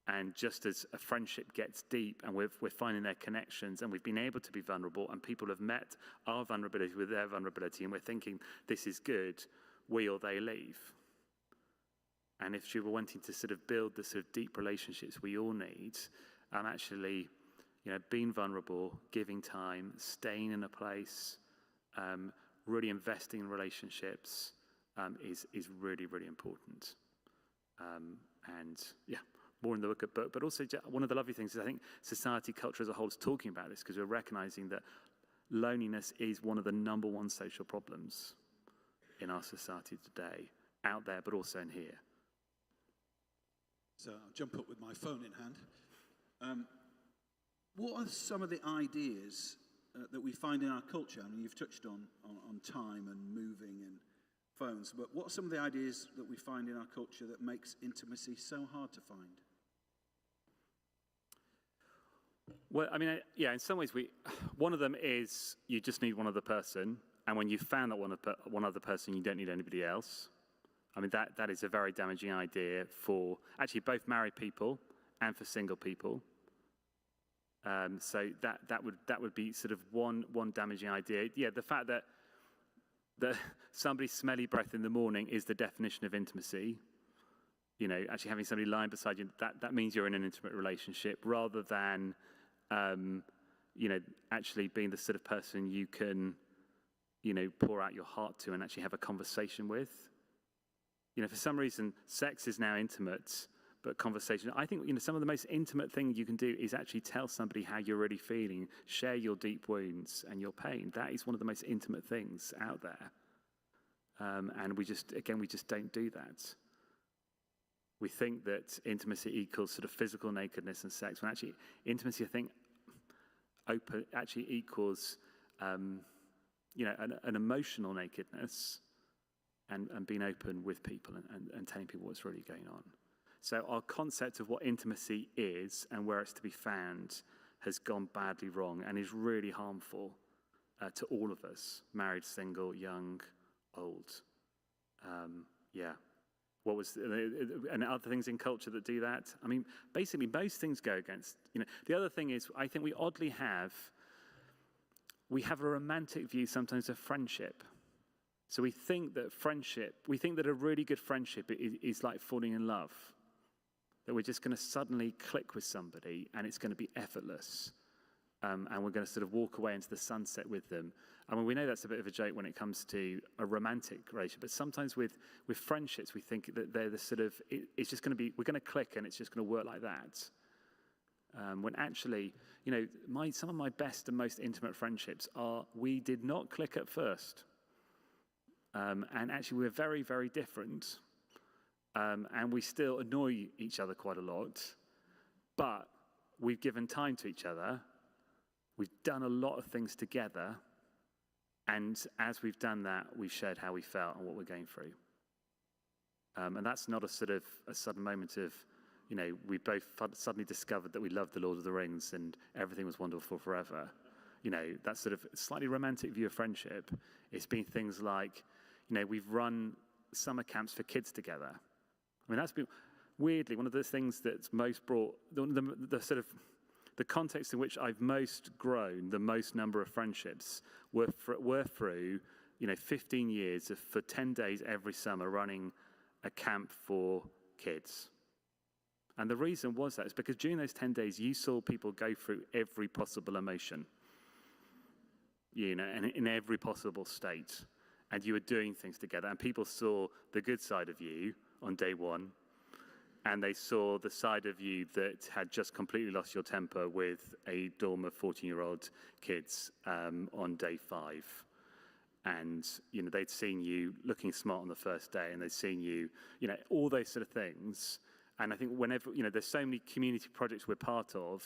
And just as a friendship gets deep and we're finding their connections and we've been able to be vulnerable and people have met our vulnerability with their vulnerability and we're thinking this is good, we or they leave. And if you were wanting to sort of build the sort of deep relationships we all need, actually, being vulnerable, giving time, staying in a place, really investing in relationships is really, really important. More in the book, but also one of the lovely things is I think society, culture as a whole is talking about this because we're recognizing that loneliness is one of the number one social problems in our society today. out there, but also in here. So I'll jump up with my phone in hand. What are some of the ideas that we find in our culture? I mean, you've touched on time and moving and phones, but what are some of the ideas that we find in our culture that makes intimacy so hard to find? Well, I mean, yeah, in some ways, one of them is you just need one other person, and when you've found that one other person, you don't need anybody else. I mean, that is a very damaging idea for actually both married people and for single people. So that would be sort of one damaging idea. Yeah, the fact that somebody's smelly breath in the morning is the definition of intimacy. You know, actually having somebody lying beside you, that means you're in an intimate relationship, rather than, you know, actually being the sort of person you can, you know, pour out your heart to and actually have a conversation with. You know, for some reason, sex is now intimate, but conversation, I think, you know, some of the most intimate thing you can do is actually tell somebody how you're really feeling, share your deep wounds and your pain. That is one of the most intimate things out there. And we just don't do that. We think that intimacy equals sort of physical nakedness and sex, when actually intimacy, I think, actually equals, you know, an emotional nakedness and being open with people and telling people what's really going on. So our concept of what intimacy is and where it's to be found has gone badly wrong and is really harmful to all of us, married, single, young, old. Yeah. What was and other things in culture that do that? I mean, basically, most things go against. You know, the other thing is, I think we oddly have a romantic view sometimes of friendship. So we think that a really good friendship is like falling in love. That we're just going to suddenly click with somebody and it's going to be effortless. And we're going to sort of walk away into the sunset with them. I mean, we know that's a bit of a joke when it comes to a romantic relationship, but sometimes with friendships, we think that they're the sort of, it's just going to be, we're going to click and it's just going to work like that. When actually, you know, some of my best and most intimate friendships we did not click at first. And actually we're very, very different. And we still annoy each other quite a lot, but we've given time to each other. We've done a lot of things together, and as we've done that, we've shared how we felt and what we're going through. And that's not a sudden moment of, you know, we both suddenly discovered that we loved the Lord of the Rings and everything was wonderful forever. You know, that sort of slightly romantic view of friendship. It's been things like, you know, we've run summer camps for kids together. I mean, that's been weirdly one of the things that's most brought the sort of the context in which I've most grown, the most number of friendships were through, you know, 15 years for 10 days every summer running a camp for kids. And the reason was that is because during those 10 days, you saw people go through every possible emotion, you know, and in every possible state. And you were doing things together, and people saw the good side of you on day one, and they saw the side of you that had just completely lost your temper with a dorm of 14-year-old kids on day 5. And, you know, they'd seen you looking smart on the first day, and they'd seen you, you know, all those sort of things. And I think whenever, you know, there's so many community projects we're part of,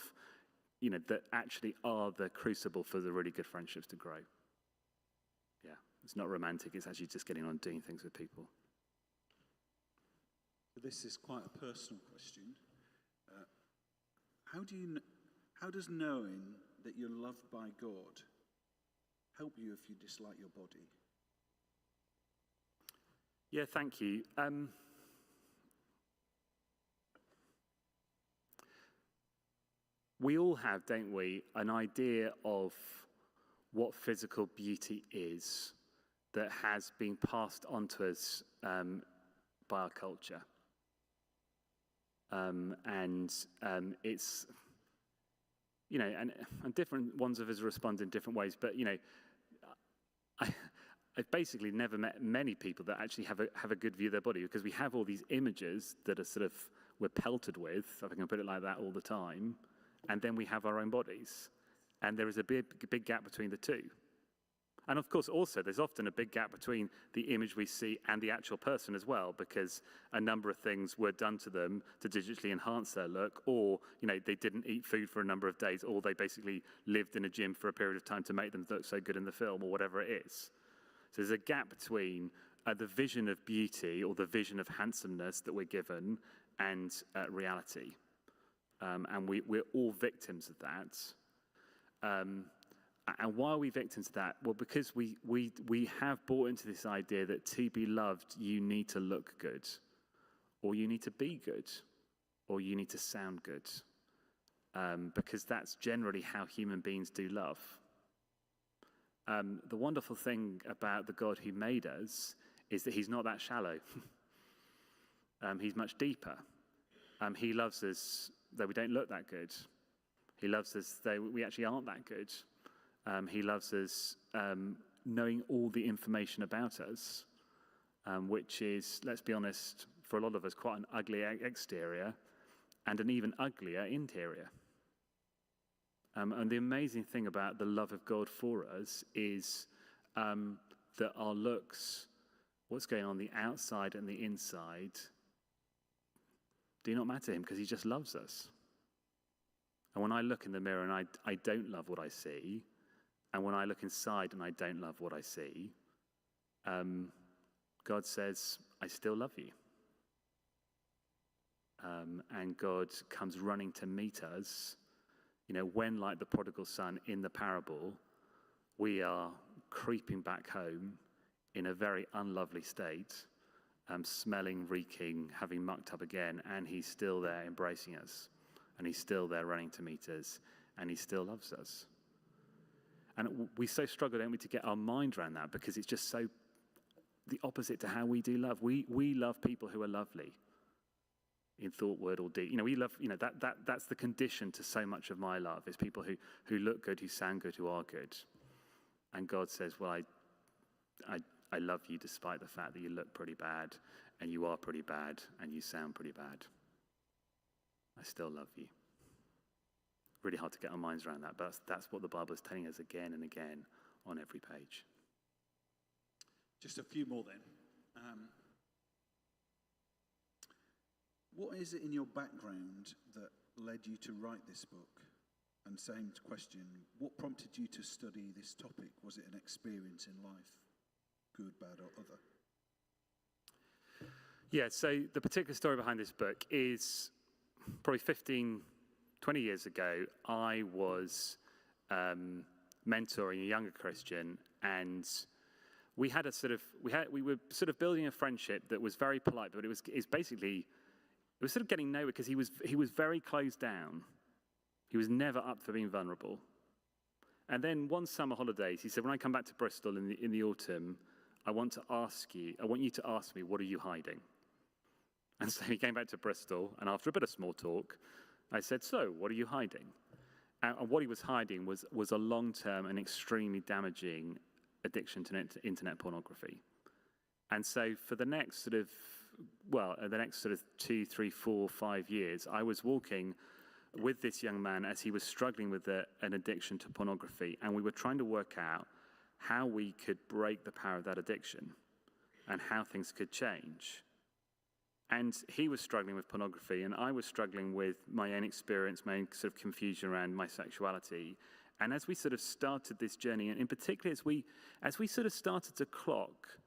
you know, that actually are the crucible for the really good friendships to grow. Yeah, it's not romantic, it's actually just getting on and doing things with people. This is quite a personal question. How does knowing that you're loved by God help you if you dislike your body? Yeah, thank you. We all have, don't we, an idea of what physical beauty is that has been passed on to us by our culture. It's, you know, and different ones of us respond in different ways, but, you know, I've basically never met many people that actually have a good view of their body, because we have all these images that are sort of, we're pelted with, if I can put it like that, all the time, and then we have our own bodies. And there is a big gap between the two. And of course, also, there's often a big gap between the image we see and the actual person as well, because a number of things were done to them to digitally enhance their look, or, they didn't eat food for a number of days, or they basically lived in a gym for a period of time to make them look so good in the film, or whatever it is. So there's a gap between the vision of beauty or the vision of handsomeness that we're given and reality. And we're all victims of that. And why are we victims of that? Well, because we have bought into this idea that to be loved, you need to look good, or you need to be good, or you need to sound good, because that's generally how human beings do love. The wonderful thing about the God who made us is that he's not that shallow. He's much deeper. He loves us though we don't look that good. He loves us though we actually aren't that good. He loves us knowing all the information about us, which is, let's be honest, for a lot of us, quite an ugly exterior and an even uglier interior. And the amazing thing about the love of God for us is that our looks, what's going on the outside and the inside, do not matter to him, because he just loves us. And when I look in the mirror and I don't love what I see, and when I look inside and I don't love what I see, God says, I still love you. And God comes running to meet us, when, like the prodigal son in the parable, we are creeping back home in a very unlovely state, smelling, reeking, having mucked up again, and he's still there embracing us, and he's still there running to meet us, and he still loves us. And we so struggle, don't we, to get our mind around that, because it's just so the opposite to how we do love. We love people who are lovely in thought, word, or deed. We love, that's the condition to so much of my love, is people who look good, who sound good, who are good. And God says, well, I love you despite the fact that you look pretty bad, and you are pretty bad, and you sound pretty bad. I still love you. Really hard to get our minds around that, but that's what the Bible is telling us again and again on every page. Just a few more then. What is it in your background that led you to write this book? And same question, what prompted you to study this topic? Was it an experience in life, good, bad, or other? Yeah, so the particular story behind this book is probably 20 years ago, I was mentoring a younger Christian, and we were sort of building a friendship that was very polite, but it was sort of getting nowhere, because he was very closed down. He was never up for being vulnerable. And then one summer holidays, he said, when I come back to Bristol in the autumn, I want you to ask me, what are you hiding? And so he came back to Bristol, and after a bit of small talk, I said, so, what are you hiding? And what he was hiding was a long-term and extremely damaging addiction to internet pornography. And so for the next sort of 2, 3, 4, 5 years, I was walking with this young man as he was struggling with an addiction to pornography, and we were trying to work out how we could break the power of that addiction and how things could change. And he was struggling with pornography, and I was struggling with my own experience, my own sort of confusion around my sexuality. And as we sort of started this journey, and in particular as we sort of started to clock,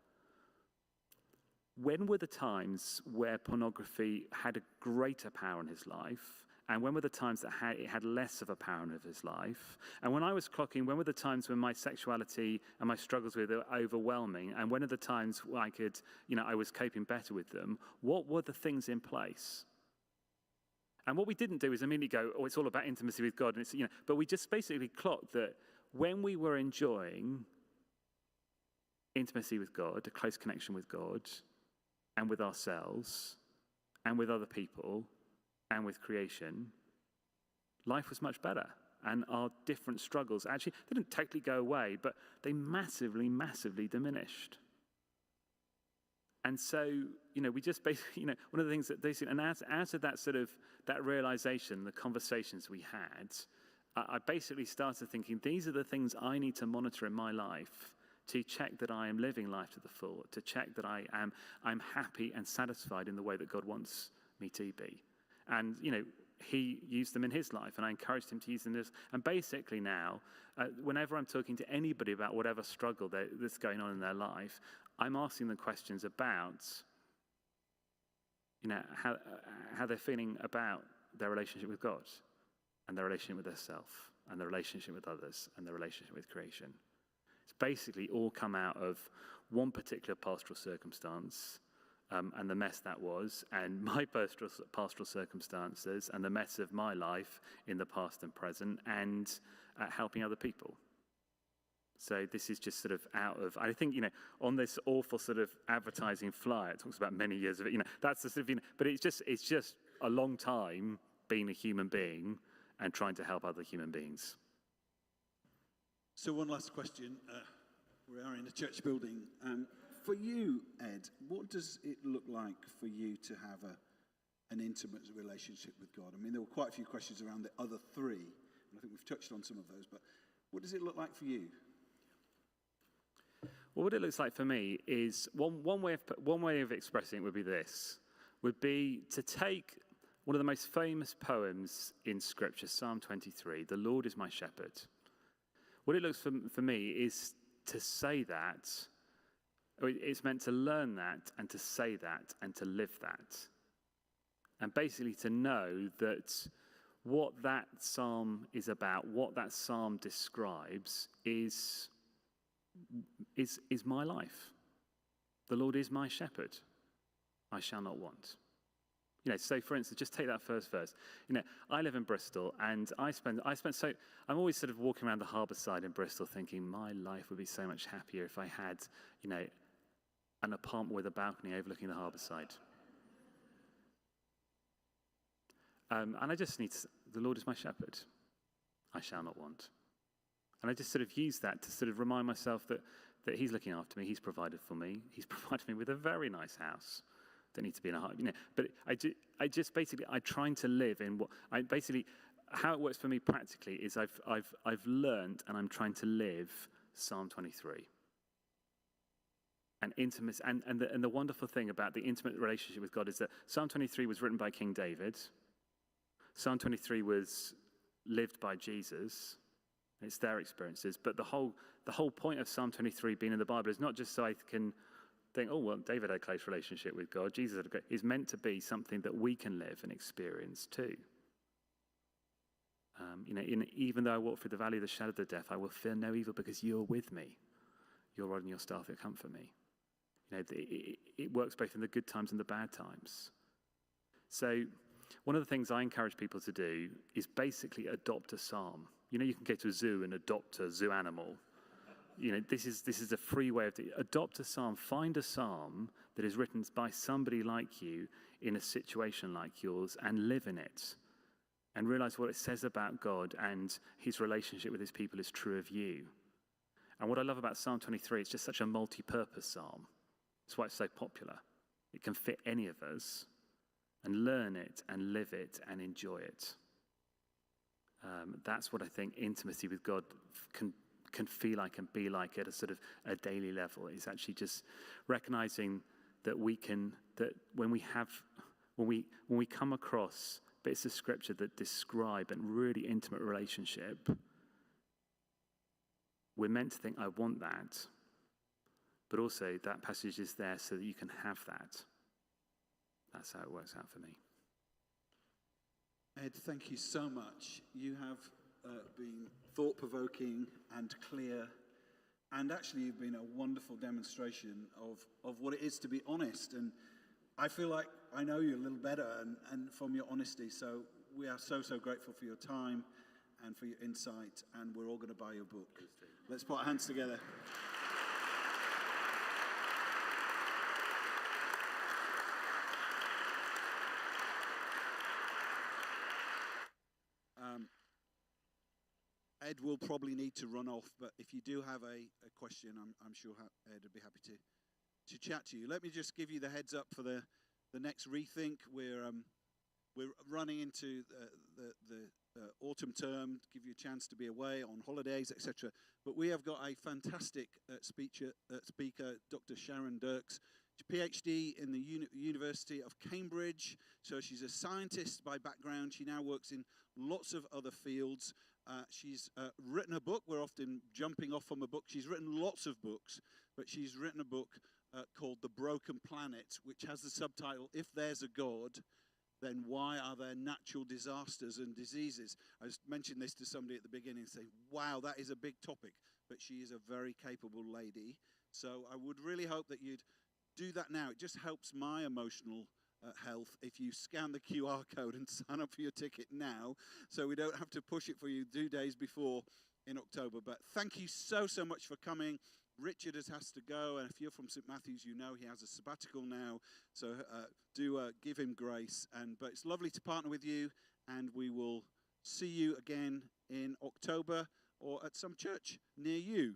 when were the times where pornography had a greater power in his life, and when were the times that it had less of a power in his life? And when I was clocking, when were the times when my sexuality and my struggles with it were overwhelming? And when are the times where I was coping better with them? What were the things in place? And what we didn't do is immediately go, oh, it's all about intimacy with God. And but we just basically clocked that when we were enjoying intimacy with God, a close connection with God, and with ourselves, and with other people, and with creation, life was much better. And our different struggles actually didn't totally go away, but they massively, massively diminished. And so, we just basically, one of the things that they said, and out of that sort of, that realization, the conversations we had, I basically started thinking, these are the things I need to monitor in my life to check that I am living life to the full, to check that I'm happy and satisfied in the way that God wants me to be. And, he used them in his life, and I encouraged him to use them. And basically now, whenever I'm talking to anybody about whatever struggle that's going on in their life, I'm asking them questions about, how they're feeling about their relationship with God, and their relationship with themselves, and their relationship with others, and their relationship with creation. It's basically all come out of one particular pastoral circumstance, and the mess that was, and my pastoral circumstances, and the mess of my life in the past and present, and helping other people. So this is just sort of out of, I think, on this awful sort of advertising flyer, it talks about many years of it, that's the sort of, but it's just a long time being a human being and trying to help other human beings. So one last question. We are in a church building. For you, Ed, what does it look like for you to have an intimate relationship with God? I mean, there were quite a few questions around the other three, and I think we've touched on some of those, but what does it look like for you? Well, what it looks like for me is one way of expressing it would be to take one of the most famous poems in Scripture, Psalm 23, "The Lord is my shepherd." What it looks for me is to say that. It's meant to learn that and to say that and to live that. And basically to know that what that psalm is about, what that psalm describes is my life. The Lord is my shepherd. I shall not want. So for instance, just take that first verse. I live in Bristol, and I'm always sort of walking around the harbour side in Bristol thinking my life would be so much happier if I had, an apartment with a balcony overlooking the harbour side. And I just need the Lord is my shepherd. I shall not want. And I just sort of use that to sort of remind myself that he's looking after me, he's provided for me, he's provided me with a very nice house. Don't need to be in a hut, but I'm trying to live in how it works for me practically is I've learned, and I'm trying to live Psalm 23. And intimacy, and the wonderful thing about the intimate relationship with God is that Psalm 23 was written by King David. Psalm 23 was lived by Jesus. It's their experiences. But the whole point of Psalm 23 being in the Bible is not just so I can think, oh, well, David had a close relationship with God. Jesus had is meant to be something that we can live and experience too. Even though I walk through the valley of the shadow of the death, I will fear no evil because you're with me. Your rod and your staff will comfort me. It works both in the good times and the bad times. So one of the things I encourage people to do is basically adopt a psalm. You can go to a zoo and adopt a zoo animal. This is a free way of adopt a psalm. Find a psalm that is written by somebody like you in a situation like yours and live in it. And realize what it says about God and his relationship with his people is true of you. And what I love about Psalm 23, it's just such a multi-purpose psalm. That's why it's so popular. It can fit any of us and learn it and live it and enjoy it. That's what I think intimacy with God can feel like and be like at a sort of a daily level. Is actually just recognizing that when we come across bits of scripture that describe a really intimate relationship, we're meant to think, I want that. But also that passage is there so that you can have that. That's how it works out for me. Ed, thank you so much. You have been thought-provoking and clear, and actually you've been a wonderful demonstration of what it is to be honest. And I feel like I know you a little better and from your honesty. So we are so grateful for your time and for your insight, and we're all going to buy your book. Let's put our hands together. Ed will probably need to run off, but if you do have a question, I'm sure Ed would be happy to chat to you. Let me just give you the heads up for the next Rethink. We're running into the autumn term, to give you a chance to be away on holidays, etc. But we have got a fantastic speaker, Dr. Sharon Dirks, PhD in the University of Cambridge. So she's a scientist by background. She now works in lots of other fields. She's written a book. We're often jumping off from a book. She's written lots of books, but she's written a book called The Broken Planet, which has the subtitle, If There's a God, Then Why Are There Natural Disasters and Diseases? I just mentioned this to somebody at the beginning, saying, wow, that is a big topic, but she is a very capable lady. So I would really hope that you'd do that now. It just helps my emotional health if you scan the QR code and sign up for your ticket now, so we don't have to push it for you 2 days before in October. But thank you so much for coming. Richard has to go, and if you're from St. Matthew's, you know he has a sabbatical now, so do give him grace. But it's lovely to partner with you, and we will see you again in October or at some church near you.